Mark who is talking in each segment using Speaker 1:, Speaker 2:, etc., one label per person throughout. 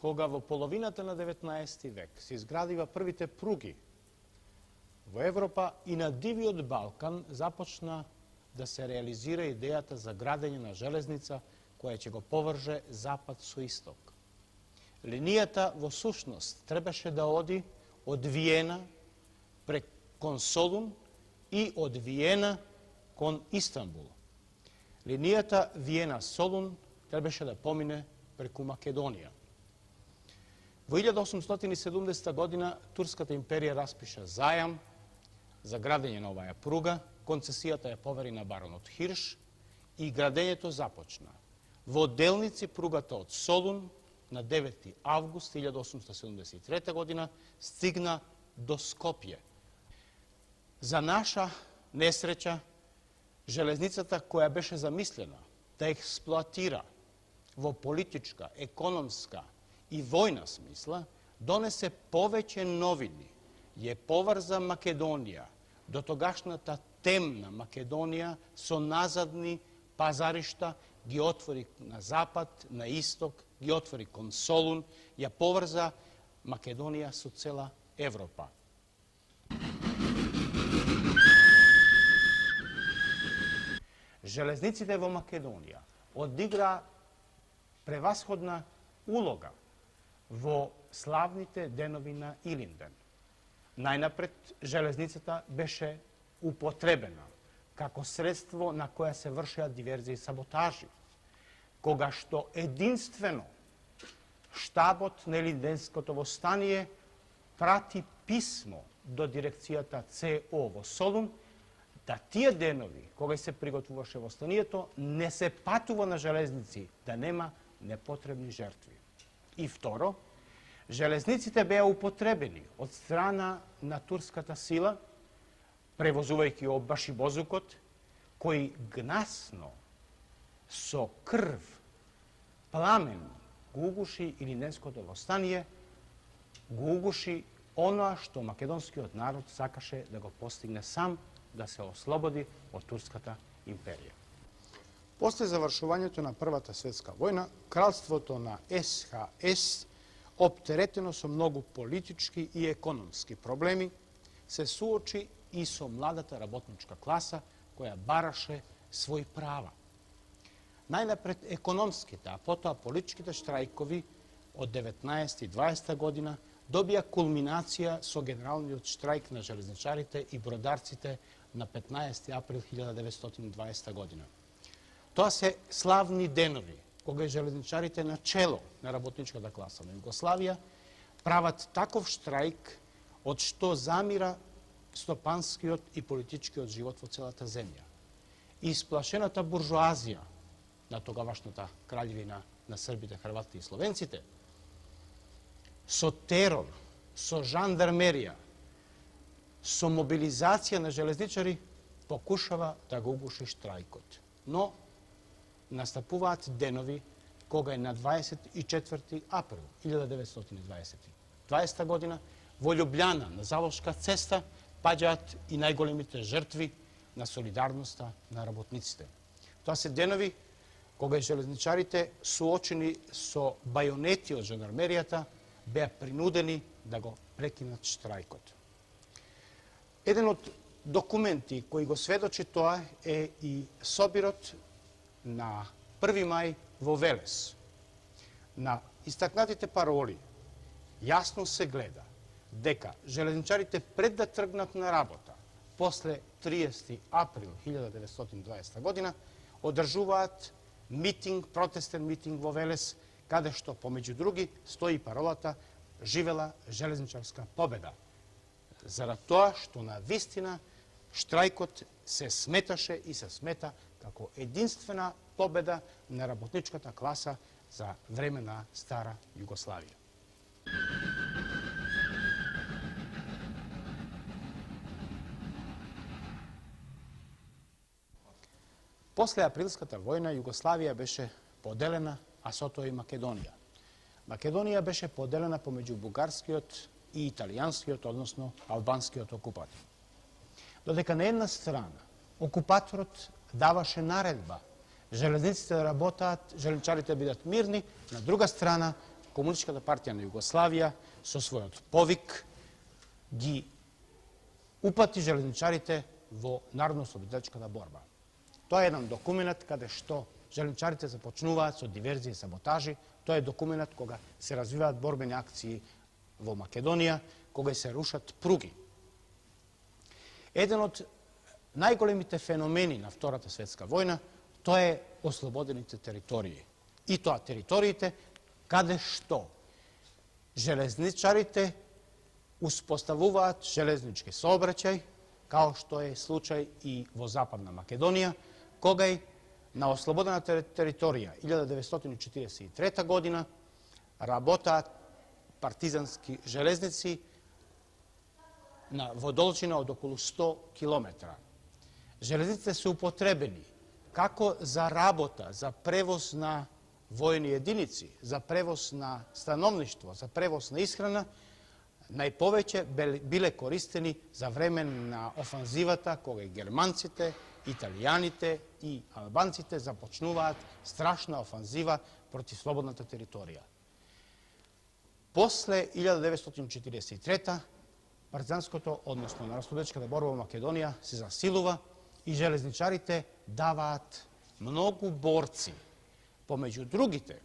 Speaker 1: кога во половината на 19 век се изградива првите пруги во Европа и на дивиот Балкан започна да се реализира идејата за градење на железница која ќе го поврже запад со исток. Линијата во сушност требаше да оди од Виена кон Солун и од Виена кон Истанбул. Линијата Виена-Солун требаше да помине преку Македонија. Во 1870 година Турската империја распиша зајам за градење на оваа пруга, концесијата ја повери на баронот Хирш и градењето започна. Во делници пругата од Солун на 9 август 1873 година стигна до Скопје. За наша несреќа, железницата која беше замислена да експлоатира во политичка, економска и војна смисла, донесе повеќе новини, ја поврза Македонија, до тогашната темна Македонија со назадни пазаришта, ги отвори на запад, на исток, ги отвори кон Солун, ја поврза Македонија со цела Европа. Железниците во Македонија одигра превасходна улога во славните денови на Илинден. Најнапред, железницата беше употребена како средство на која се вршеа диверзии и саботажи, кога што единствено штабот на Илинденското востание прати писмо до дирекцијата ЦО во Солун, да тие денови, кога се приготвуваше востанието, не се патува на железници, да нема непотребни жертви. И второ, железниците беа употребени од страна на турската сила, превозувајќи об башибозукот, кој гнасно, со крв, пламен, го угуши Илинденското востание, го угуши оноа што македонскиот народ сакаше да го постигне сам, да се ослободи од Турската империја. После завршувањето на Првата светска војна, кралството на СХС, оптеретено со многу политички и економски проблеми, се суочи и со младата работничка класа која бараше своји права. Најнапред економските, а потоа политичките штрајкови од 19 и 20 година добија кулминација со генералниот штрајк на железничарите и бродарците на 15 април 1920 година. Тоа се славни денови, кога железничарите на чело на работничката класа на Југославија прават таков штрајк од што замира стопанскиот и политичкиот живот во целата земја. И исплашената буржуазија на тогавашната краљевина на србите, хрватите и словенците, со терор, со жандармерија, со мобилизација на железничари, покушава да го угуши штрајкот. Но настапуваат денови кога е на 24 април 1920 година во Љубљана на Залошка цеста паѓаат и најголемите жртви на солидарноста на работниците. Тоа се денови кога железничарите суочени со бајонети од жандармеријата беа принудени да го прекинат штрајкот. Еден од документи кои го сведочи тоа е и собирот на 1. мај во Велес. На истакнатите пароли јасно се гледа дека железничарите пред да тргнат на работа после 30 април 1920 година одржуваат митинг, протестен митинг во Велес, каде што помеѓу други стои паролата "Живела железничарска победа". Зарад тоа што на вистина штрајкот се сметаше и се смета како единствена победа на работничката класа за време на стара Југославија. После априлската војна Југославија беше поделена, а со тоа и Македонија. Македонија беше поделена помеѓу бугарскиот и италијанскиот, односно албанскиот окупатор. Додека на една страна окупаторот даваше наредба железниците да работаат, железничарите бидат мирни, на друга страна Komunistička partija na Jugoslavija со својот повик ги упати железничарите во народно-ослободителачката борба. Тоа е еден документ каде што железничарите започнуваат со диверзии и саботажи. Тоа е документ кога се развиваат борбени акции во Македонија, кога се рушат пруги. Еден од најголемите феномени на Втората светска војна, тоа е ослободените територии. И тоа териториите каде што железничарите успоставуваат железнички сообраќај, као што е случај и во Западна Македонија, кога и на ослободената територија 1943 година работаат партизански железници во должина од околу 100 километра. Железниците се употребени како за работа, за превоз на војни единици, за превоз на становништво, за превоз на исхрана, најповеќе биле користени за време на офанзивата кога и германците, италијаните и албанците започнуваат страшна офанзива против слободната територија. После 1943 партизанското, односно народно-ослободителачката борба во Македонија се засилува и железничарите даваат многу борци. Помеѓу другите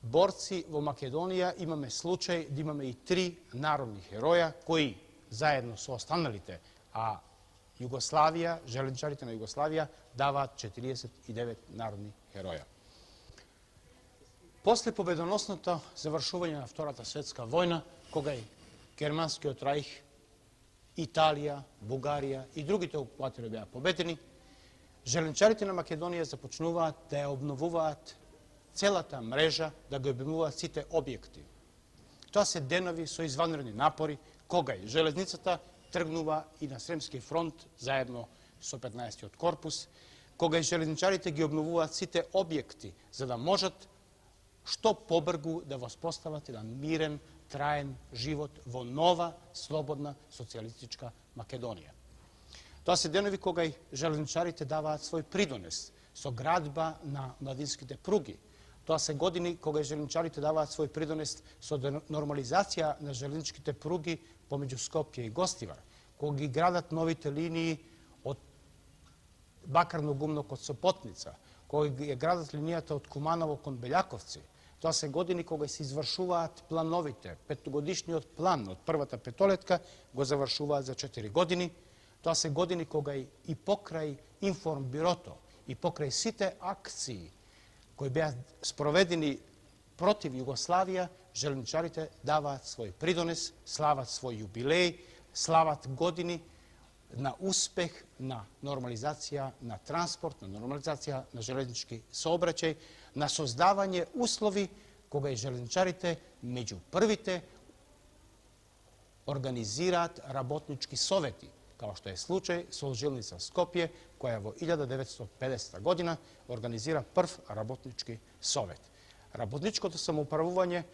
Speaker 1: борци во Македонија имаме случај да имаме и 3 народни хероја кои заедно со останалите, а Југославија, железничарите на Југославија даваат 49 народни хероја. После победоносното завршување на Втората светска војна, кога и Германскиот рајх, Италија, Бугарија и другите окупатори беа победени, железничарите на Македонија започнуваат да ја обновуваат целата мрежа, да ги обновуваат сите објекти. Тоа се денови со изванредни напори, кога и железницата тргнува и на Сремски фронт заедно со 15-тиот корпус, кога и железничарите ги обновуваат сите објекти за да можат што побргу да воспостават еден мирен, траен живот во нова, слободна, социјалистичка Македонија. Тоа се денови кога и железничарите даваат свој придонес со градба на младинските пруги. Тоа се години кога и железничарите даваат свој придонес со нормализација на железничките пруги помеѓу Скопје и Гостивар, кога ги градат новите линии од Бакарно гумно код Сопотница, кога ги градат линијата од Куманово кон Белјаковци. Тоа се години кога се извршуваат плановите. Петогодишниот план од првата петолетка го завршуваат за 4 години. Тоа се години кога и покрај информбирото, и покрај сите акции кои беа спроведени против Југославија, железничарите даваат свој придонес, слават свој јубилеј, слават години на успех на нормализација на транспорт, на нормализација на железнички сообраќај, на создавање услови кога и железничарите меѓу првите организираат работнички совети, као што е случај со Жилница Скопје, која во 1950 година организира прв работнички совет. Работничкото самоуправување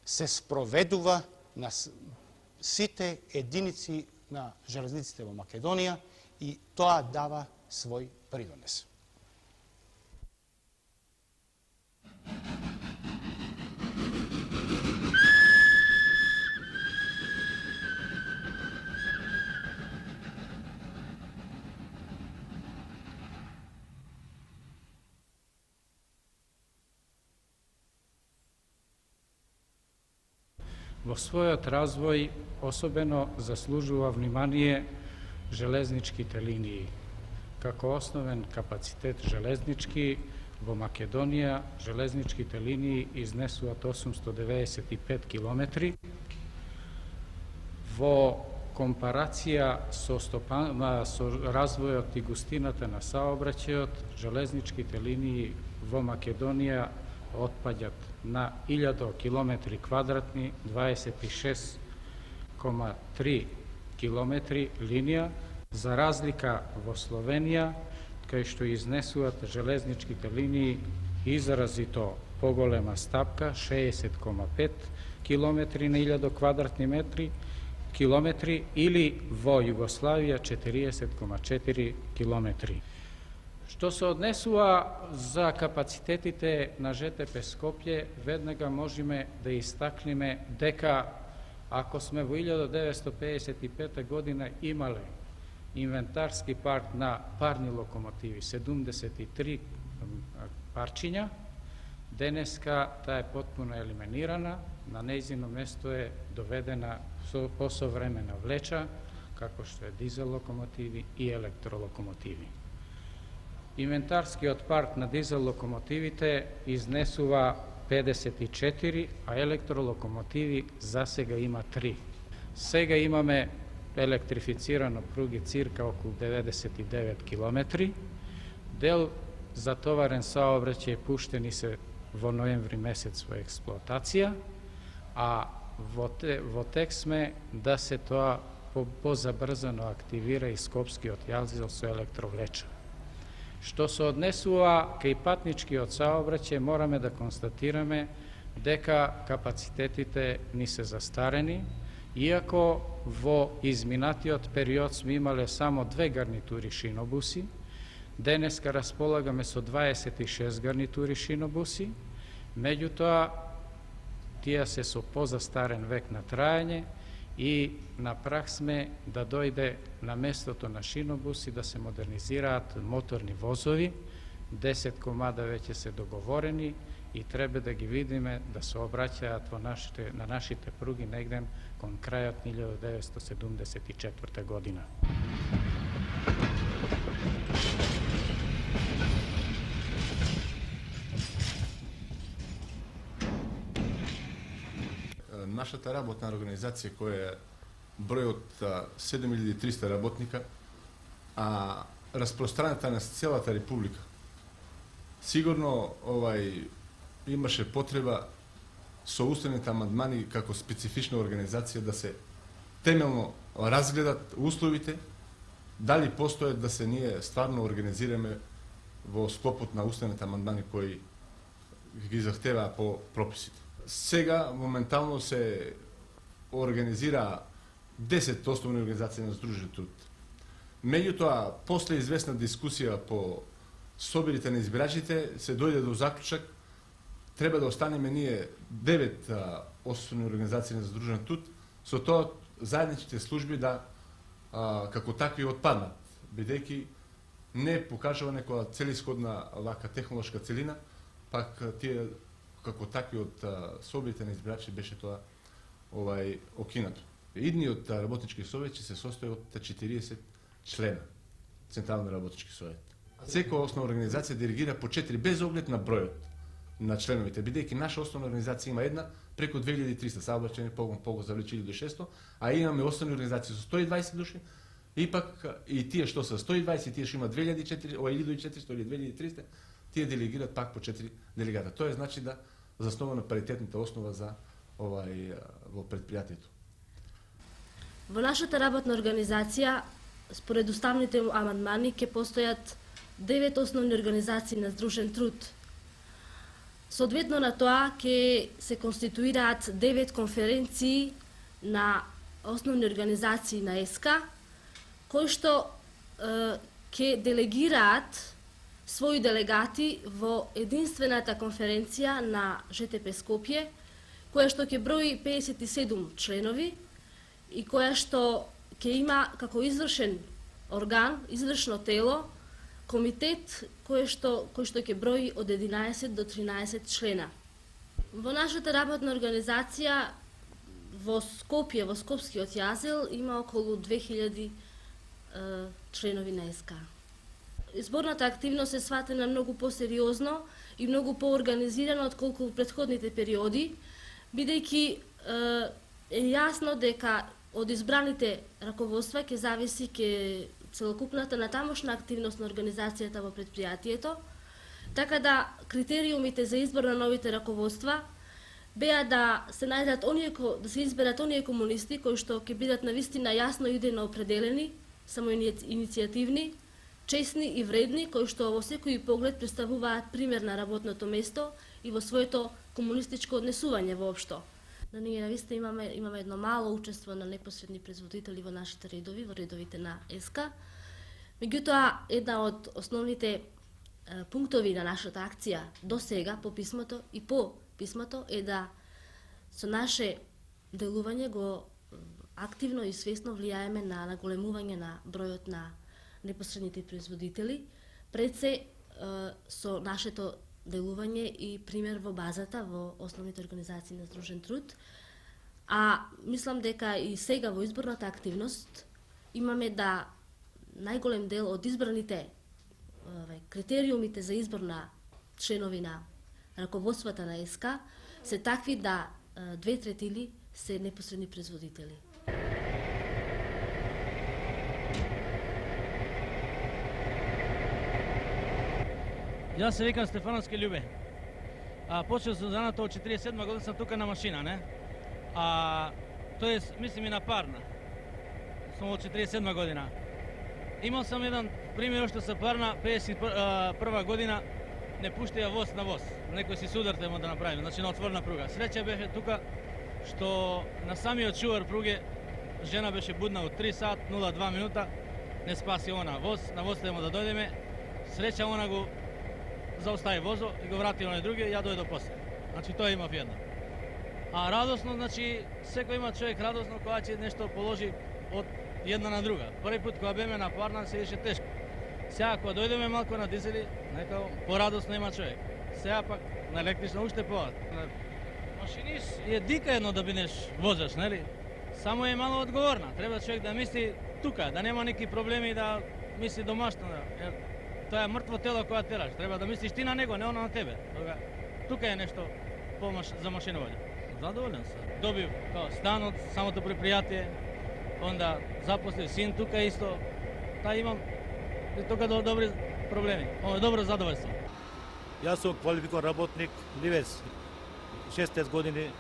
Speaker 1: се спроведува на сите единици на железниците во Македонија и тоа дава свој придонес.
Speaker 2: Во својот развој особено заслужува внимание железничките линии. Како основен капацитет железнички во Македонија, железничките линии изнесуваат 895 километри. Во компарација со развојот и густината на саобраќајот, железничките линии во Македонија отпаѓат на 1000 километри квадратни, 26,3 километри линија, за разлика во Словенија, кај што изнесуваат железничките линии изразито поголема стапка, 60,5 километри на 1000 квадратни километри, или во Југославија 40,4 километри. Што се однесува за капацитетите на ЖТП Скопје, веднага можеме да истакнеме дека ако сме во 1955 година имале инвентарски парк на парни локомотиви 73 парчиња, денеска таа е потпуно елиминирана, на нејзино место е доведена посовремена влеча, како што е дизел локомотиви и електролокомотиви. Инвентарскиот парк на дизел локомотивите изнесува 54, а електролокомотиви за сега има 3. Сега имаме електрифицирано пруги цирка околу 99 километри. Дел затоварен саобраќај пуштени се во ноември месец во експлоатација, а во тек сме да се тоа позабрзано активира и Скопскиот јазил со електровлеча. Што се однесува кај патничкиот саобраќај, мораме да констатираме дека капацитетите ни се застарени, иако во изминатиот период сме имале само 2 гарнитури шинобуси, денеска располагаме со 26 гарнитури шинобуси, меѓутоа тие се со позастарен век на траење и на прах сме да дојде на местото на шинобуси да се модернизираат моторни возови, 10 комада веќе се договорени и треба да ги видиме да се обраќаат на нашите пруги негден кон крајот 1974 година.
Speaker 3: Нашата работна организација која е број од 7300 работника, а распространета на целата република. Сигурно имаше потреба со уставните амандмани како специфична организација да се темелно разгледат условите, дали постојат да се ние стварно организираме во склопот на уставните амандмани кои ги захтеваа по прописите. Сега моментално се организира 10 основни организации на Сдружен труд. Меѓутоа, после известна дискусија по собирите на избирачите, се дојде до заклучок треба да останеме ние 9 основни организации на Сдружен труд, со тоа заедничките служби да како такви отпаднат, бидејќи не покажува некоја целисходна вака технолошка целина, пак тие како такви од соборите на избирачи беше тоа окинато. Идниот работнички совет ќе се состои од 40 члена, Централен работнички совет. Секоја основна организација делегира по 4 без оглед на бројот на членовите, бидејќи наша основна организација има една преку 2300, саобраќајни погон завлече 1600, а имаме основни организации со 120 души, и пак и тие што се 120, тие што има 1400 или 2300, тие делегираат пак по 4 делегата. Тоа значи да заснова на паритетната основа за во предпријатието.
Speaker 4: Во нашата работна организација, според уставните амандмани, ќе постојат 9 основни организации на Сдружен труд. Соодветно на тоа ќе се конституираат 9 конференции на основни организации на ЕСКА, кои што ќе делегираат своји делегати во единствената конференција на ЖТП Скопје, која што ќе брои 57 членови и која што ќе има како извршен орган, извршно тело, комитет кој што ќе брои од 11 до 13 члена. Во нашата работна организација во Скопје, во Скопскиот јазил, има околу 2000 членови на СК. Изборната активност е сватена многу посериозно и многу поорганизирано отколку во претходните периоди, бидејќи е јасно дека од избраните раководства ќе зависи целокупната натамошна активност на организацијата во предпријатието, така да критериумите за избор на новите раководства беа да се најдат да се изберат оние комунисти кои што ќе бидат навистина јасно идејно определени, самоиницијативни, честни и вредни, кои што во секој поглед представуваат пример на работното место и во своето комунистичко однесување воопшто. Да ние навистина имаме едно мало учество на непосредни производители во нашите редови, во редовите на ЕСКА. Меѓутоа, една од основните пунктови на нашата акција до сега по писмото и по писмото е да со наше делување го активно и свесно влијаеме на наголемување на бројот на непосредните производители, пред се со нашето делување и пример во базата во основните организации на Сдружен труд. А мислам дека и сега во изборната активност имаме да најголем дел од избраните критериумите за избор на членови на раководствата на СК се такви да 2/3 се непосредни производители.
Speaker 5: Јас се викам Стефановски Љубе. Почел сум заната од 47 година, сум тука на машина, не? Тоест, мислим и на парна. Сум од 47 година. Имал сам еден пример уште со парна, 51 година не пуштија воз на воз. Некој си судар треба да направиме, значи на отворена пруга. Среќа беше тука што на самиот чувар пруге жена беше будна од 3 сат 02 минута, не спаси она воз, на воз треба да дојдеме. Среќа она го заустави возо и го врати оној други, ја дојде после. Значи тоа имав едно. А радосно, значи секој има човек радосно кога ќе нешто положи од една на друга. Први пат кога беме на парна се беше тешко. Сега кога дојдеме малку на дизели, некако порадосно има човек. Сега пак на електрично уште поват. Машинист е дика едно да бидеш возач, нели? Само е мало одговорна. Треба човек да мисли тука, да нема никакви проблеми, да мисли домашно. Тоа е мртво тело кога тераш. Треба да мислиш ти на него, не оно на тебе. Тука е нешто помош за машиновање. Задоволен сум. Добив као станот, самото предпријатие, онда запосли син тука исто. Та имам и тука добри проблеми. Добро задоволство.
Speaker 6: Јас сум квалификуван работник, ливец, 6 години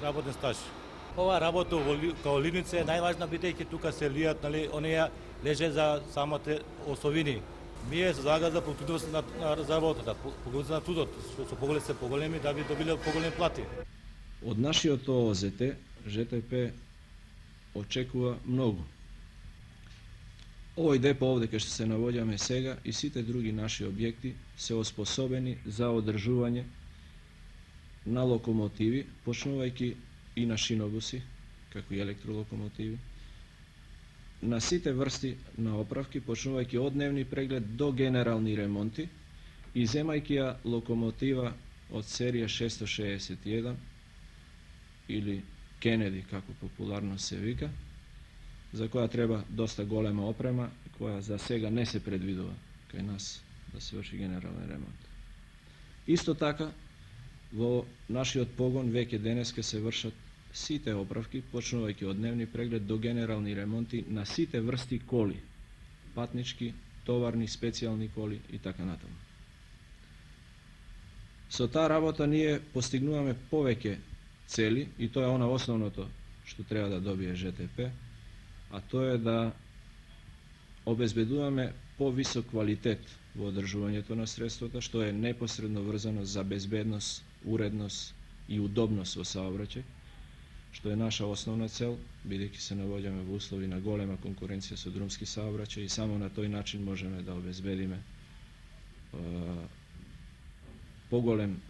Speaker 6: работен стаж. Ова работа као ливница е најважна, бидејќи тука се лијат, нали, оние леже за самите осовини. Ние се загад за продуктивност на работата, продуктивност на трудот, што со поглед се поголеми да би добиле поголеми плати.
Speaker 7: Од нашиот ООЗТ, ЖТП очекува многу. Овој депо овде кај што се навоѓаме сега и сите други наши објекти се оспособени за одржување на локомотиви, почнувајќи и на шинобуси, како и електролокомотиви, на сите врсти на оправки, почнувајќи од дневни преглед до генерални ремонти и земајќи ја локомотива од серија 661 или Кенеди, како популарно се вика, за која треба доста голема опрема, која за сега не се предвидува кај нас да се врши генерален ремонт. Исто така, во нашиот погон веќе денеска се вршат сите оправки, почнувајќи од дневни преглед до генерални ремонти на сите врсти коли, патнички, товарни, специјални коли и така натаму. Со таа работа ние постигнуваме повеќе цели и тоа е она основното што треба да добие ЖТП, а тоа е да обезбедуваме повисок квалитет во одржувањето на средствата, што е непосредно врзано за безбедност, уредност и удобност во саобраќај, што е наша основна цел, бидејќи се наоѓаме во услови на голема конкуренција со друмски саобраќај и само на тој начин можеме да обезбедиме поголем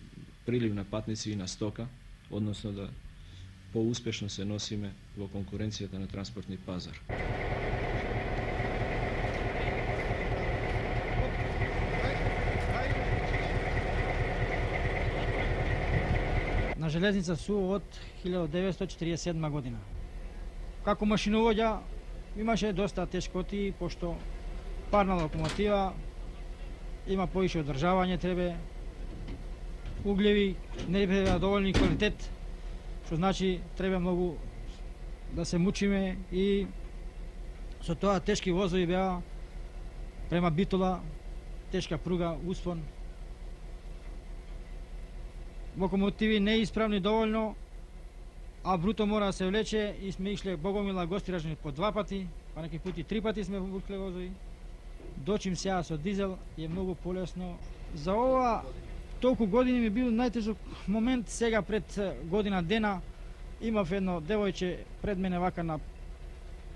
Speaker 7: прилив на патници и на стока, односно да поуспешно се носиме во конкуренцијата на транспортни пазар.
Speaker 8: На железница су од 1947 година. Како машиновоѓа имаше доста тешкоти, пошто парна локомотива има поише одржавање, треба углеви, не беа доволни квалитет, што значи треба многу да се мучиме и со тоа тешки возови беа према Битола, тешка пруга, успон. Локомотиви неисправни доволно, а бруто мора да се влече и сме ишле Богомила Гостиражни по 2 пати, па неки пути 3 пати сме вукле возови. Дочим сега со дизел е многу полесно. За ова толку години ми бил најтежок момент сега пред година дена. Имав едно девојче пред мене вака на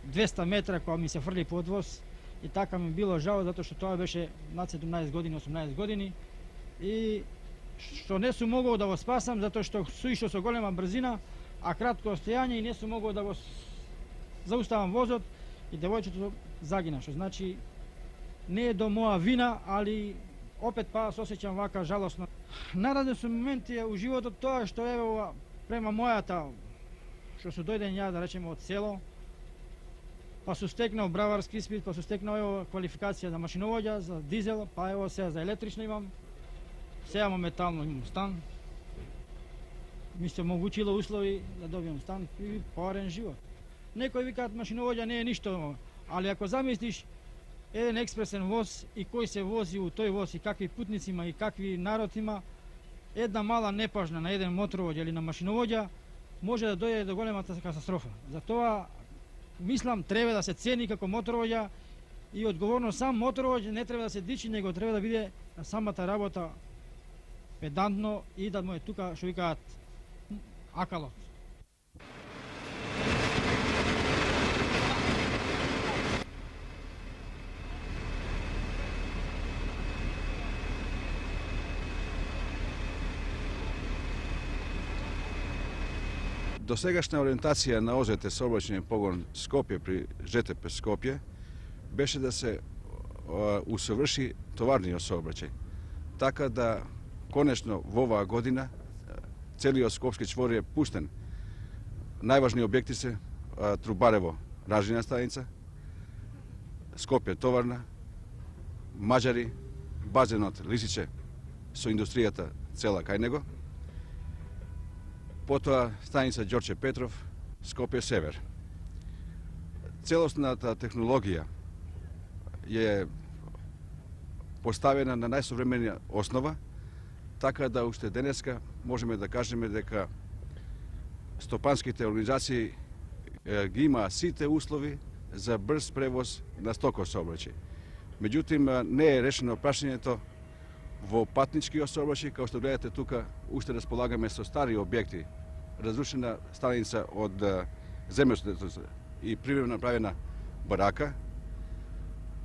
Speaker 8: 200 метра кога ми се фрли под воз и така ми било жал затоа што тоа беше над 17 години, 18 години и што не сум могол да го спасам затоа што суишо со голема брзина, а кратко стојање и не сум могол да го зауставам возот и девојчето загина, што значи не е до моја вина, али опет па се осеќам вака жалосно. Нараден сум моменти у животот тоа што е ова према мојата што су дојден ја да речеме од село, па су стекнал браварски испит, па су стекнал ево квалификација за машиновоѓа, за дизел, па ево сега за електрично имам. Сега моментално имам стан. Ми се омотгучило услови да добијам стан и поарен живот. Некои викаат машиновоѓа не е ништо, али ако замислиш еден експресен воз и кој се вози у тој воз и какви путници има и какви народ има, една мала непажна на еден моторвоѓа или на машиновоѓа може да дојде до големата катастрофа. Затоа мислам треба да се цени како моторвоѓа и одговорно сам моторвоѓа не треба да се дичи, него треба да биде на самата работа педантно и да му е тука што викаат акалот.
Speaker 9: Досегашна ориентација на ОЗТ сообраќајен погон Скопје при ЖТП Скопје беше да се усоврши товарниот сообраќај, така да конечно во оваа година целиот Скопски чвор е пуштен. Најважни објекти се Трубарево ражена станица, Скопје товарна, Маđари, базенот Лисиче со индустријата цела кај него, потоа станица Ѓорче Петров, Скопје Север. Целосната технологија е поставена на најсовременија основа, така да уште денеска можеме да кажеме дека стопанските организации ги има сите услови за брз превоз на стоков сообраќај. Меѓутоа не е решено прашањето во патничкиот сообраќај, како што гледате тука, уште располагаме со стари објекти, разрушена станица од земјоштето и привремено направена барака,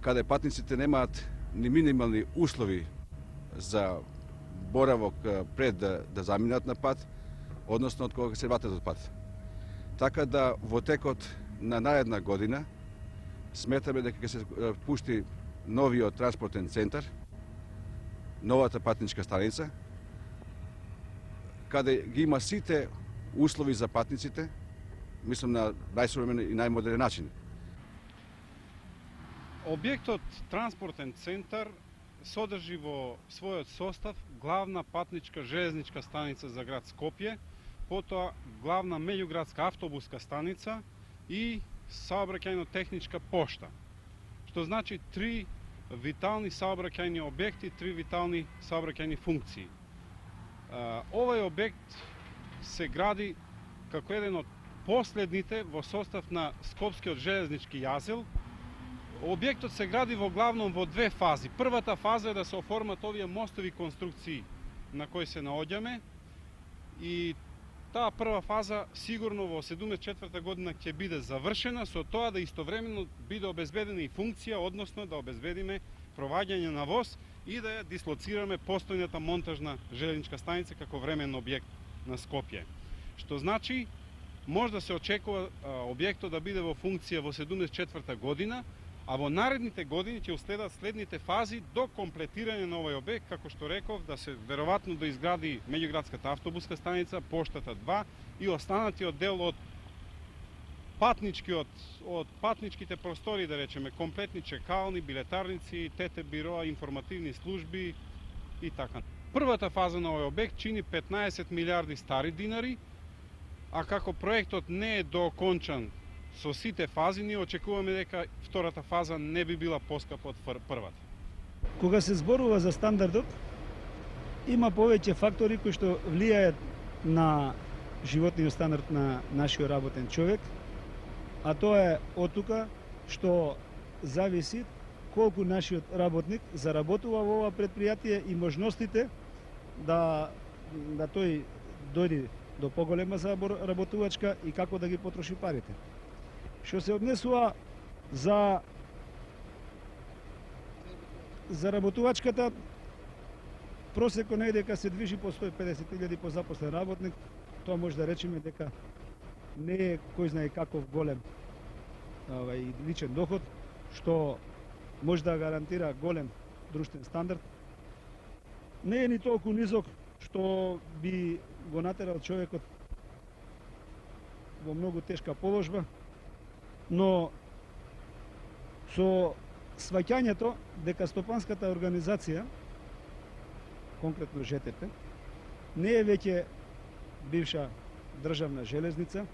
Speaker 9: каде патниците немаат ни минимални услови за боравок пред да заминат на пат, односно од кога се вратат од пат. Така да во текот на наредна година сметаме дека ќе се пушти новиот транспортен центар, новата патничка станица, каде ги има сите услови за патниците, мислам на најсовремен и најмодерен начин.
Speaker 10: Објектот транспортен центар содржи во својот состав главна патничка железничка станица за град Скопје, потоа главна меѓуградска автобуска станица и саобраќајно-техничка пошта. Што значи три витални саобраќајни објекти, три витални саобраќајни функции. Овој објект се гради како еден од последните во состав на Скопскиот железнички јазел. Објектот се гради во главном во две фази. Првата фаза е да се оформат овие мостови конструкции на кои се наоѓаме и таа прва фаза сигурно во 74 година ќе биде завршена, со тоа да истовремено биде обезбедена и функција, односно да обезбедиме проваѓање на воз и да ја дислоцираме постојната монтажна железничка станица како временен објект на Скопје. Што значи, може да се очекува објектот да биде во функција во 74 година, а во наредните години ќе уследат следните фази до комплетирање на овој објект, како што реков, да се веројатно да изгради меѓуградската автобуска станица, поштата 2 и останатиот дел од патничките простори, да речеме, комплетни чекални, билетарници, ТТ бироа, информативни служби и така. Првата фаза на овој објект чини 15 милиарди стари динари, а како проектот не е доокончан со сите фази, ние очекуваме дека втората фаза не би била поскапа од првата.
Speaker 11: Кога се зборува за стандардот, има повеќе фактори кои што влијаат на животниот стандард на нашиот работен човек, а тоа е од тука што зависи колку нашиот работник заработува во ова предпријатие и можностите да тој дојде до поголема заработувачка и како да ги потроши парите. Што се однесува за заработувачката просеко негде дека се движи по 150.000 по запослен работник. Тоа може да речеме дека не е кој знае каков голем личен доход, што може да гарантира голем друштвен стандард. Не е ни толку низок што би го натерал човекот во многу тешка положба, но со сваќањето дека стопанската организација, конкретно ЖТП, не е веќе бивша државна железница,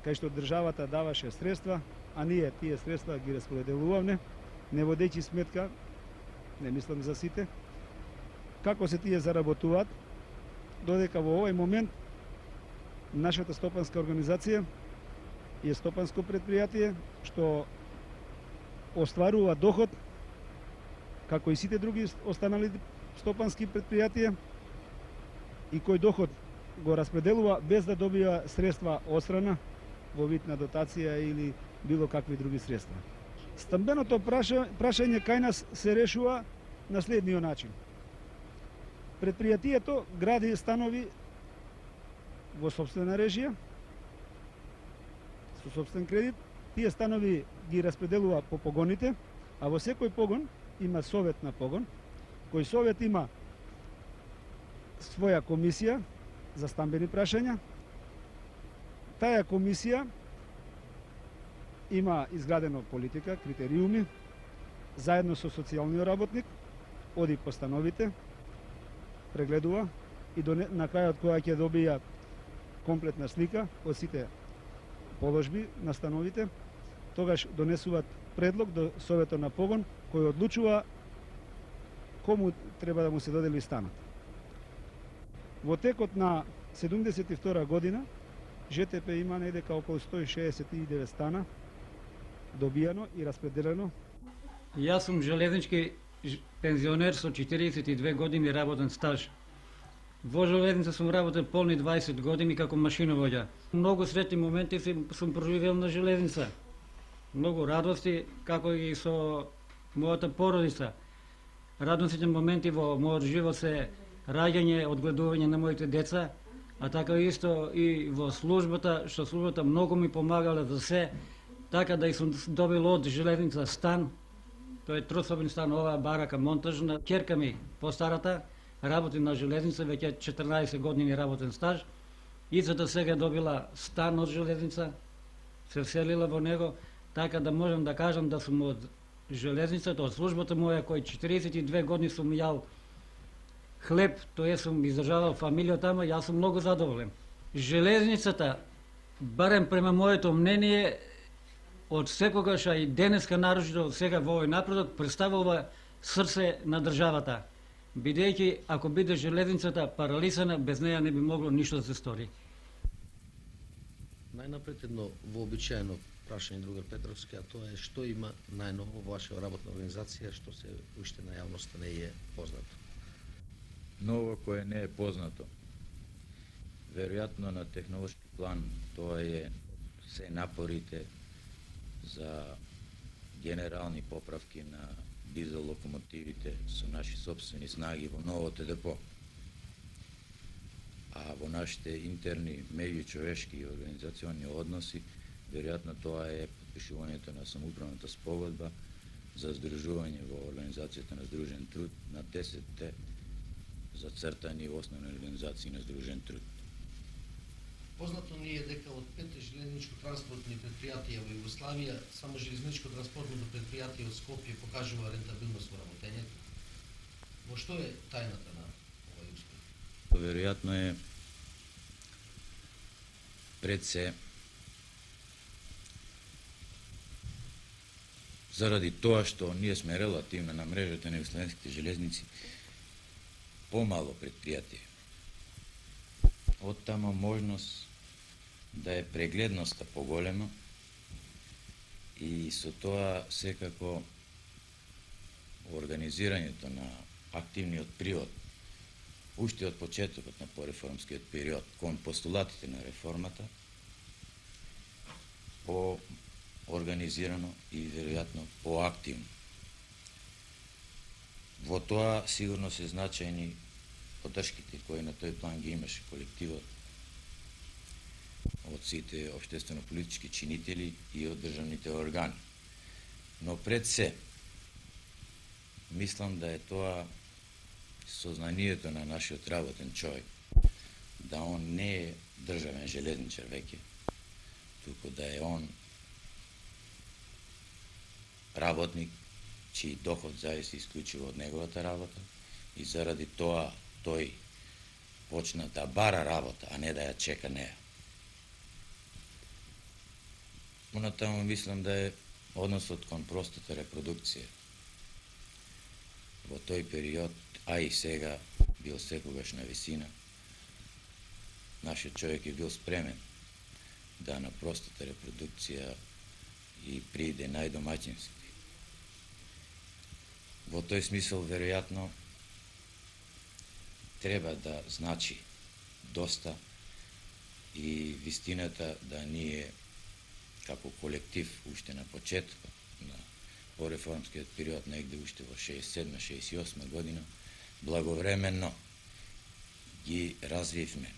Speaker 11: кај што државата даваше средства, а ние тие средства ги распределувавме, не водејќи сметка, не мислам за сите, како се тие заработуваат, додека во овој момент нашата стопанска организација е стопанско предпријатие што остварува доход како и сите други останали стопански предпријатија и кој доход го распределува без да добива средства острана во вид на дотација или било какви други средства. Стамбеното прашање кај нас се решува на следниот начин. Предпријатието гради станови во собствена режија, со собствен кредит, тие станови ги распределува по погоните, а во секој погон има совет на погон, кој совет има своја комисија за стамбени прашања. Таа комисија има изградено политика, критериуми, заедно со социјалниот работник, оди по становите, прегледува и на крајот која ќе добија комплетна слика од сите положби на становите, тогаш донесуваат предлог до Советот на погон кој одлучува кому треба да му се додели станот. Во текот на 72 година ЖТП има недека околу 169 стана добијано и распределено.
Speaker 12: Јас сум железнички пензионер со 42 години работен стаж. Во железница сум работен полни 20 години како машиновоѓа. Многу сретни моменти сум проживел на железница. Многу радости, како и со мојата породица. Радосните моменти во мојот живот се раѓање, одгледување на моите деца, а така исто и во службата, што службата многу ми помагала за се, така да и сум добил од железница стан. Тој е трособен стан, оваа барака монтажна. Ќерка ми, постарата, работи на железница, веќе 14 години работен стаж. Ицата сега добила стан од железница, се вселила во него, така да можам да кажам да сум од железницата, од службата моја, кој 42 години сум јал хлеб, тоа сум издржавал фамилија тама, јас сум многу задоволен. Железницата, барем према моето мнение, од секогаш, а и денеска нарочито сега во овој напредок, представува срце на државата. Бидејќи, ако биде железницата паралисана, без неја не би могло ништо да се стори.
Speaker 13: Најнапред едно вообичаено прашање, другар Петровски, а тоа е што има најново во ваша работна организација, што се уште на јавноста не е познато.
Speaker 14: Ново кое не е познато. Веројатно на технолошки план тоа е се напорите за генерални поправки на дизел локомотивите со наши собствени снаги во новото депо. А во нашите интерни меѓучовешки и организациони односи, веројатно тоа е подпишувањето на самоуправната спогодба за здружување во Организацијата на Здружен труд на 10-те зацртани основни организации на Здружен труд.
Speaker 13: Познато ни е дека од 5 железничко-транспортни предпријатија во Југославија, само железничко-транспортното предпријатие од Скопје покажува рентабилност во работењето. Во што е тајната на овој успех?
Speaker 14: Веројатно е пред се заради тоа што ние сме релативно на мрежата на југославенските железници помало предпријатие. Оттама можност да е прегледноста поголема и со тоа секако организирањето на активниот привод уште од почетокот на пореформскиот период кон постулатите на реформата по-организирано и веројатно поактивно. Во тоа сигурно се значајни поддршките кои на тој план ги имаше колективот од сите општествено-политички чинители и од државните органи. Но пред се, мислам да е тоа сознанието на нашиот работен човек, да он не е државен железничар веќе, туку да е он работник чиј доход зависи исклучиво од неговата работа и заради тоа тој почна да бара работа, а не да ја чека неа. Понатаму мислам да е односот кон простата репродукција. Во тој период, а и сега, бил секогаш на висина. Нашиот човек е бил спремен да на простата репродукција и приде најдомаќински. Во тој смисол, веројатно, треба да значи доста и вистината да ние како колектив уште на почетокот на пореформскиот период, негде уште во 67-68 година, благовременно ги развивме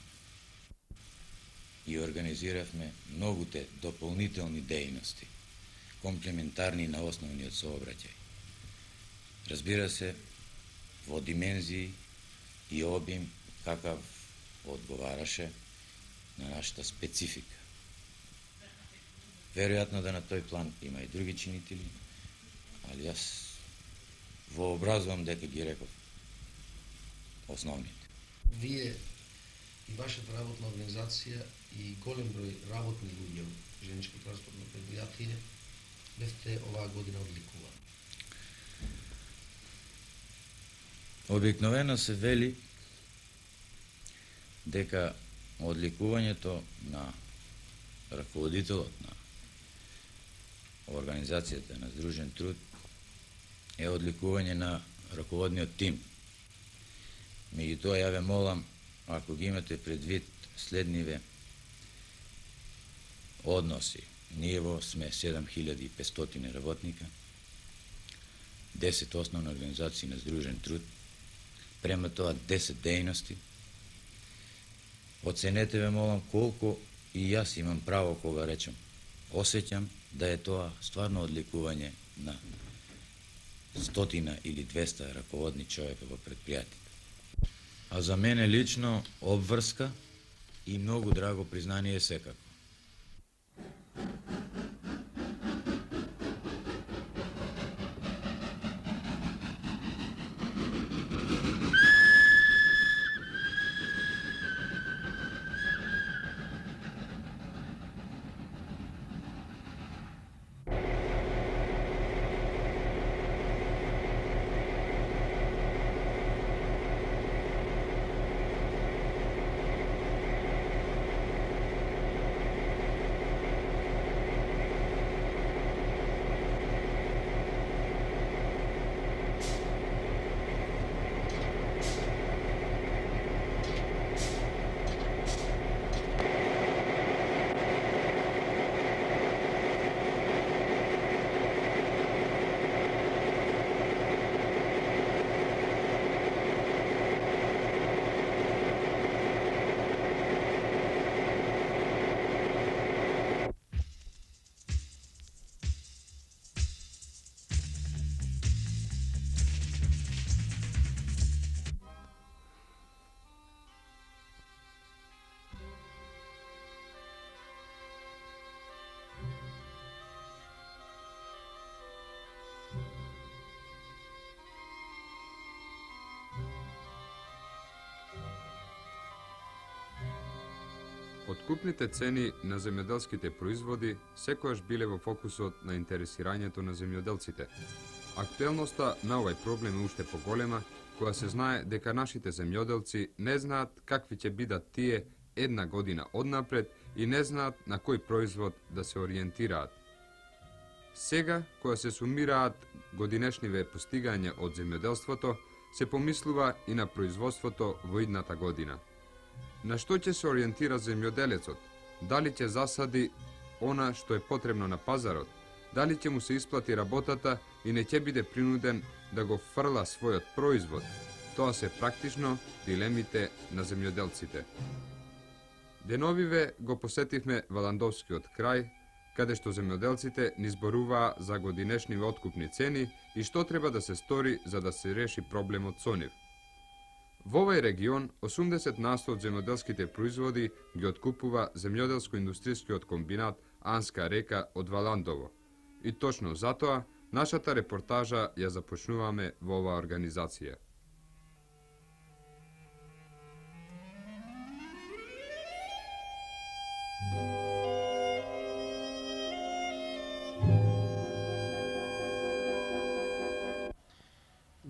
Speaker 14: и организиравме многуте дополнителни дејности, комплементарни на основниот сообраќај. Разбира се, во димензии и обим какав одговараше на нашата специфика. Веројатно да на тој план има и други чинители, али јас вообразувам дека ги реков основните.
Speaker 13: Вие и вашата работна организација и голем број работни луѓе во железничко транспортно предпријатие бевте оваа година одликувани.
Speaker 14: Обикновено се вели дека одликувањето на раководителот на Организацијата на Здружен труд е одликување на раководниот тим. Меѓутоа, ја ве молам, ако ги имате предвид следниве односи. Ние во сме 7500 работника, 10 основни организации на Здружен труд, према тоа 10 дејности. Оценете ве молам колку и јас имам право кога речам. Осеќам да е тоа стварно одликување на 100 или 200 раководни човека во предпријатите. А за мене лично обврска и многу драго признание секако.
Speaker 15: Откупните цени на земјоделските производи секојаш биле во фокусот на интересирањето на земјоделците. Актуелноста на овој проблем е уште поголема, кога се знае дека нашите земјоделци не знаат какви ќе бидат тие една година однапред и не знаат на кој производ да се ориентираат. Сега, кога се сумираат годинешниве постигања од земјоделството, се помислува и на производството во идната година. На што ќе се ориентира земјоделецот? Дали ќе засади она што е потребно на пазарот? Дали ќе му се исплати работата и не ќе биде принуден да го фрла својот производ, тоа се практично дилемите на земјоделците. Деновиве го посетивме Валандовскиот крај, каде што земјоделците ни зборуваа за годинешниве откупни цени и што треба да се стори за да се реши проблемот со нив. Во овој регион 80% од земјоделските производи ги откупува земјоделско-индустријскиот комбинат Анска река од Валандово. И точно затоа нашата репортажа ја започнуваме во оваа организација.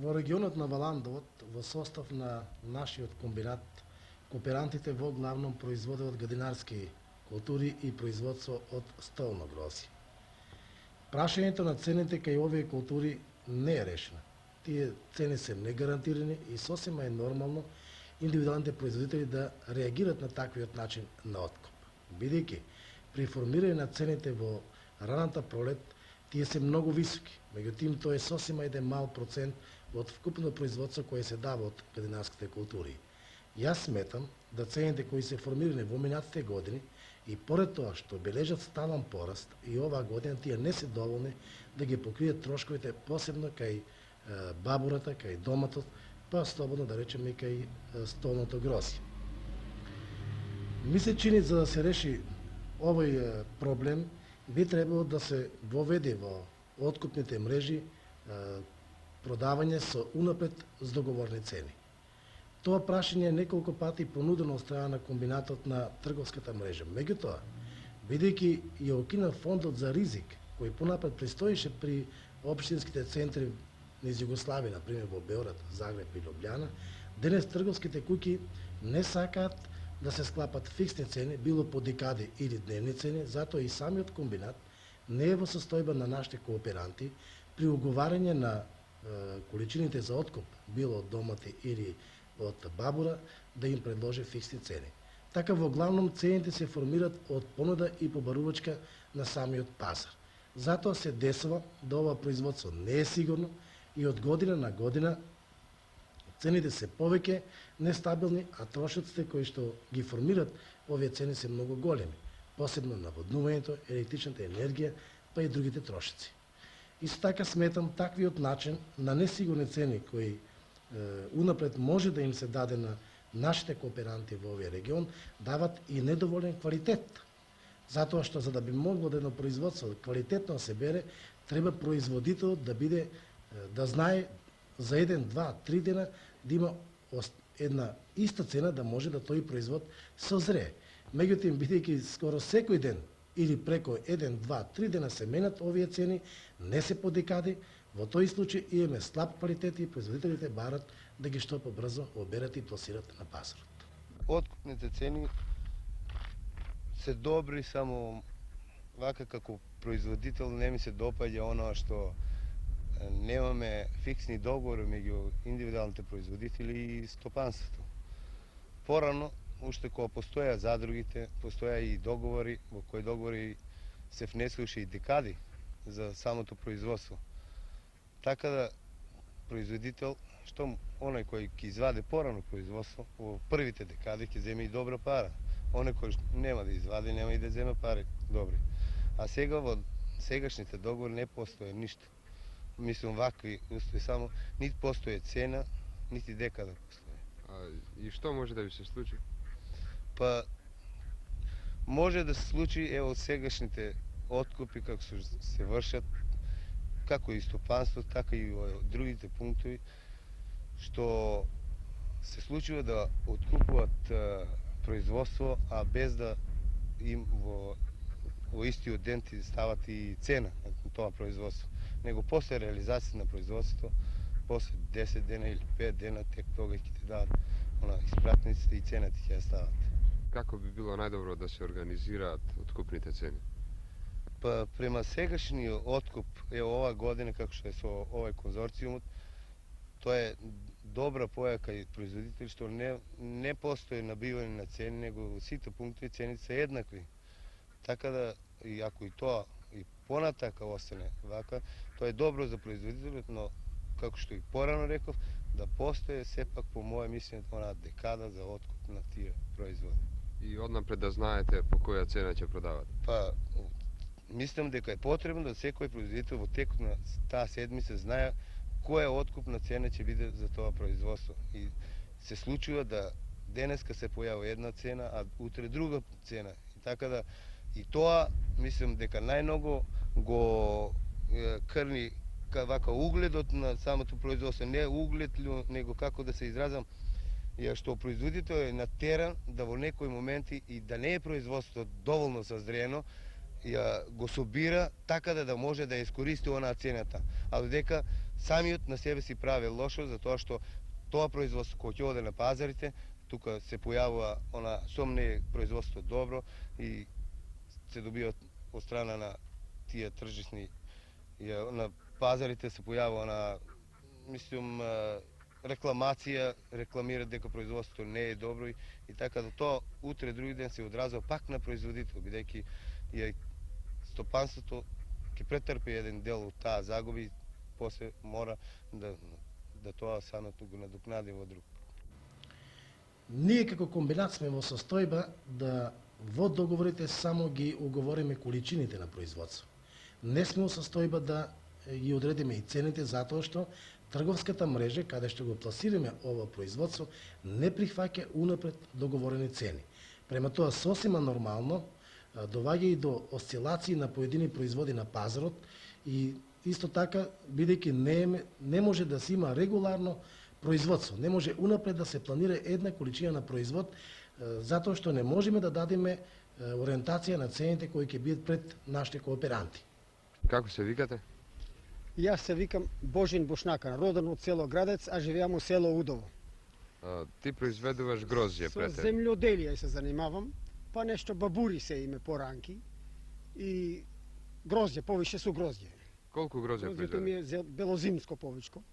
Speaker 16: Во регионот на Валандовот, во состав на нашиот комбинат, кооперантите во главном производат гадинарски култури и производство од столно грозје. Прашањето на цените кај овие култури не е решено. Тие цени се негарантирани и сосема е нормално индивидуалните производители да реагират на таквиот начин на откуп. Бидејќи при формирање на цените во раната пролет, тие се многу високи, меѓутоа тоа е сосема еден мал процент од вкупно производство кое се дава од гадинарските култури. Јас сметам да цените кои се формирани во минатите години и поред тоа што бележат стален пораст и оваа година тие не се доволни да ги покријат трошковите, посебно кај бабурата, кај доматот, па слободно да речеме и кај столното грозје. Ми се чини за да се реши овој проблем би требало да се воведе во откупните мрежи продавање со унапред договорни цени. Тоа прашање е неколку пати понудено од страна на комбинатот на трговската мрежа. Меѓутоа, бидејќи ја укина фондот за ризик, кој понапред престоеше при општинските центри низ Југославија, например во Београд, Загреб и Лјубљана, денес трговските куќи не сакаат да се склапат фиксни цени, било по декади или дневни цени, затоа и самиот комбинат не е во состојба на нашите кооперанти при уговарање на количините за откуп, било од домати или од бабура, да им предложи фиксни цени. Така во главном цените се формираат од понуда и побарувачка на самиот пазар. Затоа се десува да ова производство не е сигурно и од година на година цените се повеќе нестабилни, а трошоците кои што ги формираат овие цени се многу големи, посебно наводнувањето, електричната енергија, па и другите трошоци. Исто така сметам таквиот начин на несигурни цени кои унапред може да им се даде на нашите кооперанти во овој регион, дават и недоволен квалитет. Затоа што за да би могло да едно производство квалитетно се бере, треба производителот да биде да знае за 1, 2, 3 дена да има една иста цена да може да тој производ созрее. Меѓутоа, бидејќи скоро секој ден или преко 1, 2, 3 дена се менат овие цени, не се по декади, во тој случај имаме слаб квалитет и производителите барат да ги што побрзо оберат и пласират на пазарот.
Speaker 17: Откупните цени се добри, само вака како производител не ми се допаѓа оноа што немаме фиксни договори меѓу индивидуалните производители и стопанството. Порано, уште кога постоја задругите, постоја и договори, во кои договори се внесуваше и декади за самото производство. Така да производител, што оној кој ќе изваде порано производство, во првите декади ќе земе и добра пара. Оној кој нема да извади, нема и да земе пари добри. А сега во сегашните договори не постои ништо. Мислам, вакви устои само, нити постои цена, нити декада постои.
Speaker 15: И што може да ви се случи?
Speaker 17: Па, може да се случи, ево, сегашните откупи како се вршат, како и стопанство, така и во другите пунктови, што се случува да откупуваат производство, а без да им во истиот ден ти стават и цена на тоа производство. Него после реализација на производството, после 10 дена или 5 дена, тек тога ќе ти дадат испратниците и цената ќе ја стават.
Speaker 15: Како би било најдобро да се организираат откупните цени?
Speaker 17: Па према сегашниот откуп, ево ова година како што е со овој конзорциумот, тоа е добра појака и производители што не постои набивање на цени, него во сите пунктови цените се еднакви. Така да, и ако и тоа и понатака остане вака, тоа е добро за производителот, но како што и порано реков, да постоje сепак по моје мислење она декада за откуп на тие производи.
Speaker 15: И однапред да знаете по која цена ќе продавате?
Speaker 17: Па, мислам дека е потребно да секој производител во текот на таа седмица знае која откупна цена ќе биде за тоа производство. И се случува да денеска се појава една цена, а утре друга цена. И така да и тоа мислам дека најмногу го крни вака угледот на самото производство, не углед, него како да се изразам, ја што производител е натеран да во некои моменти и да не е производството доволно созрено, ја го собира така да може да искористи онаа цената. А додека самиот на себе си прави лошо, затоа што тоа производство кој ќе оде на пазарите, тука се појавува она сомне производство добро и се добиват од страна на тие тржисни, на пазарите се појавува на, мислам, рекламација, рекламираат дека производството не е добро и така да тоа утре други ден се одразува пак на производител, бидејќи стопанството ќе претрпи еден дел од таа загуби и после мора да тоа самото го надокнади во друг.
Speaker 16: Ние како комбинат сме во состојба да во договорите само ги уговориме количините на производство. Не сме во состојба да ги одредиме и цените затоа што трговската мрежа каде што го пласираме ова производство не прифаќа унапред договорени цени. Према тоа сосема нормално доваѓа и до осцилации на поедини производи на пазарот и исто така бидејќи не може да се има регуларно производство, не може унапред да се планира една количина на производ затоа што не можеме да дадеме ориентација на цените кои ќе бидат пред нашите кооперанти.
Speaker 15: Како се викате?
Speaker 18: Јас се викам Божин Бошнакан, роден од село Градец, а живеам во село Удово.
Speaker 15: Ти произведуваш грозје пред
Speaker 18: Со земјоделие се занимавам, па нешто бабури се име поранки и грозје, повише со грозје.
Speaker 15: Колку грозје произведуваш?
Speaker 18: Грозјето ми е белозимско повичко.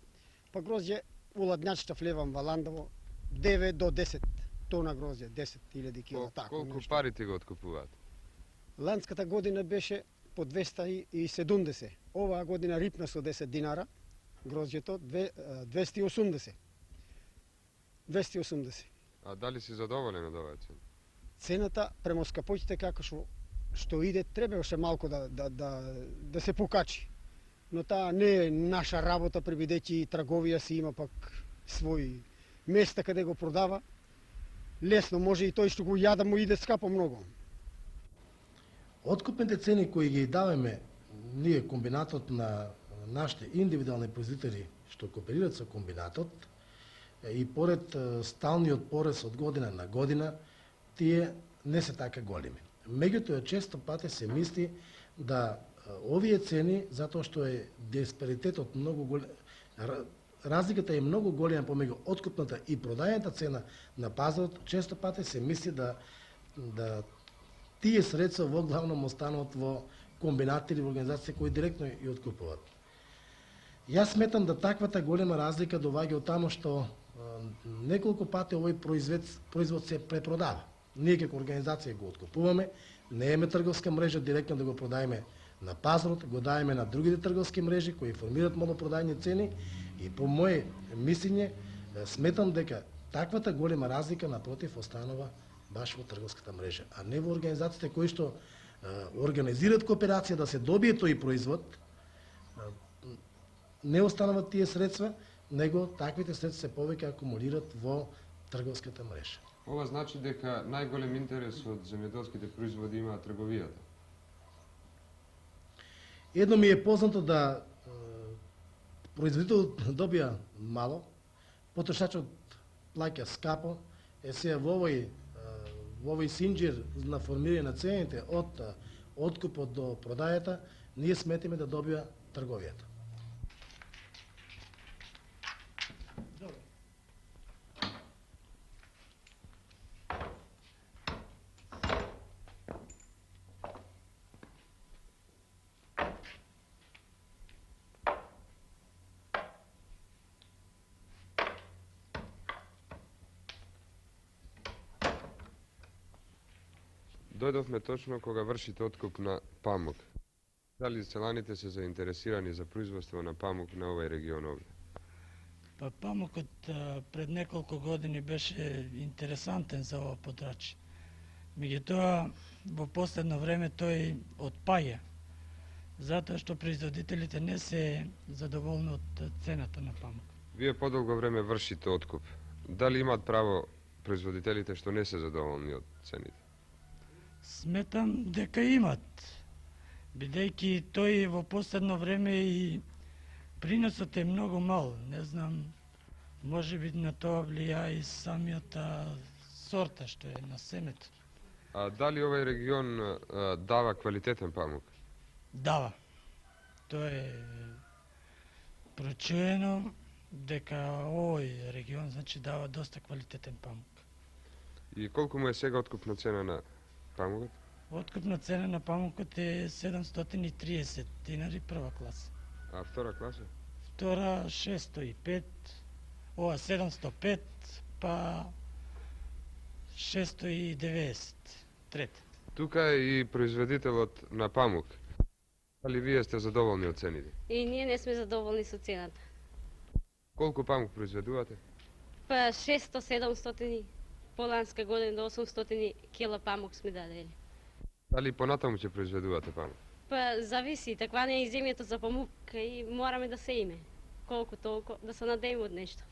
Speaker 18: Па грозје уладњачта влевам во Ландово 9 до 10 тона грозје, 10.000 кила тако.
Speaker 15: Колку пари ти го откупуваат?
Speaker 18: Ландската година беше по 270. Оваа година рипна со 10 динара, грозјето 280. 280.
Speaker 15: А дали си задоволен од оваа цена?
Speaker 18: Цената према скапоќите како што иде требаше малку да се покачи. Но таа не е наша работа, пребидејќи трговија си има пак своји места каде го продава. Лесно може и тој што го јада му иде скапо многу.
Speaker 16: Откупните цени кои ги даваме ние комбинатот на нашите индивидуални производители што кооперираат со комбинатот и поред сталниот порез од година на година, тие не се така големи. Меѓутоа често пати се мисли да овие цени, затоа што е диспаритетот многу голем, разликата е многу голема помеѓу откупната и продајната цена на пазарот, често пати се мисли да тие средства во главном остануваат во комбинати или во организации кои директно ја откупуваат. Јас сметам да таквата голема разлика доваѓа од тамо што неколку пати овој производ се препродава. Ние како организација го откупуваме, не имаме трговска мрежа директно да го продаеме на пазарот, го даеме на другите трговски мрежи кои формираат малопродајни цени и по моје мислење сметам дека таквата голема разлика напротив останува баш во трговската мрежа, а не во организациите кои што организираат кооперација да се добие тој производ, не остануваат тие средства, него таквите средства се повеќе акумулираат во трговската мрежа.
Speaker 15: Ова значи дека најголем интерес од земјоделските производи има трговијата.
Speaker 16: Едно ми е познато да производител добија мало, потрошачот плаќа скапо, сега во овој синџир на формирање на цените од откупот до продајата, ние сметиме да добија трговијата.
Speaker 15: Дојдовме точно кога вршите откуп на памук. Дали селаните се заинтересирани за производство на памук на овој регион овде?
Speaker 19: Па памукот пред неколку години беше интересантен за ова подрачје. Меѓутоа, во последно време тој отпаја, затоа што производителите не се задоволни од цената на памук.
Speaker 15: Вие подолго време вршите откуп. Дали имаат право производителите што не се задоволни од цените?
Speaker 19: Сметам дека имат, бидејќи тој во последно време и приносот е многу мал. Не знам, може би на тоа влија и самијата сорта што е на семето.
Speaker 15: А дали овој регион дава квалитетен памук?
Speaker 19: Дава. Тоа е прочуено дека овој регион значи дава доста квалитетен памук.
Speaker 15: И колку му е сега откупна цена на памукот?
Speaker 19: Откупна цена на памукот е 730 динари прва класа.
Speaker 15: А втора класа?
Speaker 19: Втора 605, ова 705, па 690, трета.
Speaker 15: Тука е и производителот на памук. Дали вие сте задоволни од цените?
Speaker 20: И ние не сме задоволни со цената.
Speaker 15: Колку памук произведувате?
Speaker 20: Па 600-700 поланска година до 800 кила памук сме дадели.
Speaker 15: Дали понатаму ќе произведувате памук?
Speaker 20: Па зависи, таква не е и земјата за памук и мораме да се име. Колку толку, да се надејме од нешто.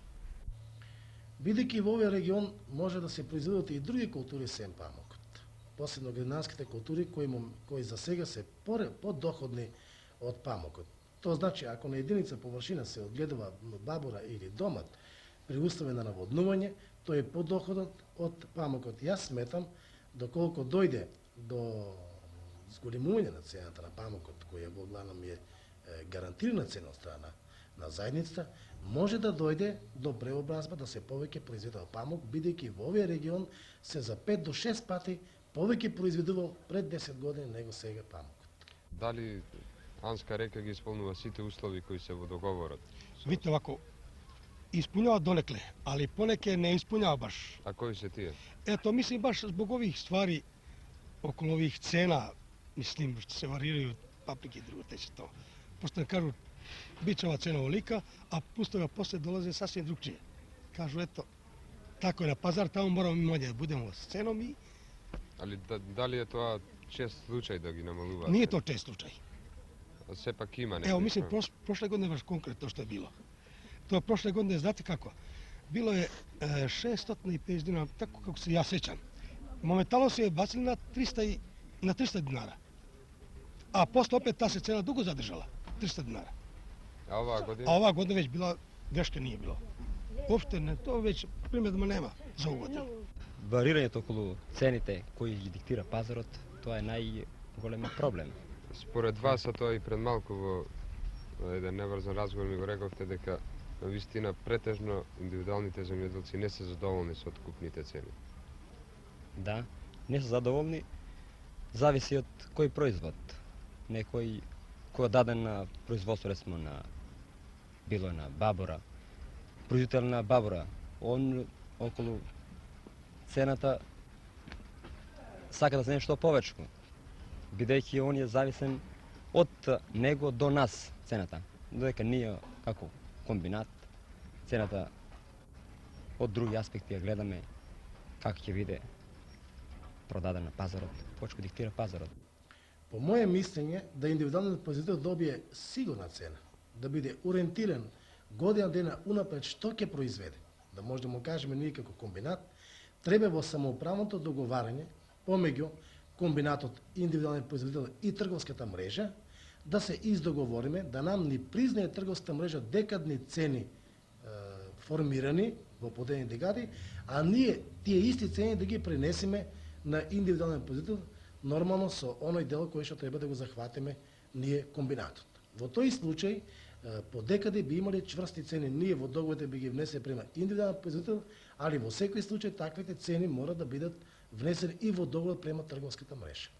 Speaker 16: Бидејќи во овој регион може да се произведуваат и други култури сем памукот. Посебно гринарските култури кои за сега се подоходни од памукот. Тоа значи, ако на единица површина се одгледува бабура или домат при услови на наводнување, тој е подоходот од памукот. Јас сметам, доколку дојде до зголемување на цената на памукот, која во главном е гарантирана цена од страна на заедницата, може да дојде до преобразба да се повеќе произведува памук, бидејќи во овој регион се за 5 до 6 пати повеќе произведувал пред 10 години него сега памукот.
Speaker 15: Дали Анска река ги исполнува сите услови кои се во договорот?
Speaker 21: Видите вако, исполнува долекле, али понеке не исполнува баш.
Speaker 15: А кои се тие?
Speaker 21: Ето, мислим баш због ових ствари, околу ових цена, мислим, што се варирају паприки и друго тече тоа. Просто не кажу, бичава цена олика, а пустога после долазе сасвим другчие. Кажу, ето, тако е на пазар, таму мораме мање да будеме с ценом и...
Speaker 15: Али дали е тоа чест случај да ги намалуваат?
Speaker 21: Не е тоа чест случај.
Speaker 15: Сепак има некој.
Speaker 21: Ево, мислим, прошла година баш конкретно што е било. Тоа прошла година, знаете како? Било е 650 динара, тако како се јас сеќам. Моментално се бацили на 300 динара. А после опет таа се цена дуго задржала, 300 динара.
Speaker 15: А оваа година?
Speaker 21: А оваа година веќе била, грешка не е било. Опште не, тоа веќе примедма нема за оваа година.
Speaker 22: Варирањето околу цените кои ги диктира пазарот, тоа е најголемиот проблем.
Speaker 15: Според вас, а тоа и пред малку во еден неврзан разговор ми го рековте дека на вистина претежно индивидуалните земјоделци не се задоволни со откупните цени.
Speaker 22: Да, не се задоволни, зависи од кој производ. Некој кој даден на производство, рецимо на било на бабура, производител на бабура, он околу цената сака да знае што повечко, бидејќи он е зависен од него до нас цената. Додека ние како комбинат цената од други аспекти ја гледаме како ќе биде продаден на пазарот, почку диктира пазарот.
Speaker 16: По моје мислење, да индивидуалниот производител добие сигурна цена, да биде ориентиран година дена унапред што ќе произведе, да може да му кажеме ние како комбинат, треба во самоуправното договарање помеѓу комбинатот, индивидуалниот производител и трговската мрежа, да се издоговориме, да нам ни признае трговската мрежа декадни цени формирани во поделени дегади, а ние тие исти цени да ги пренесеме на индивидуалниот производител, нормално со оној дел кој што треба да го захватиме ние комбинатот. Во тој случај, по декаде би имале чврсти цени, ние во договорите би ги внесе према индивидуалниот производител, али во секој случај таквите цени мора да бидат внесени и во договор према трговската мрежа.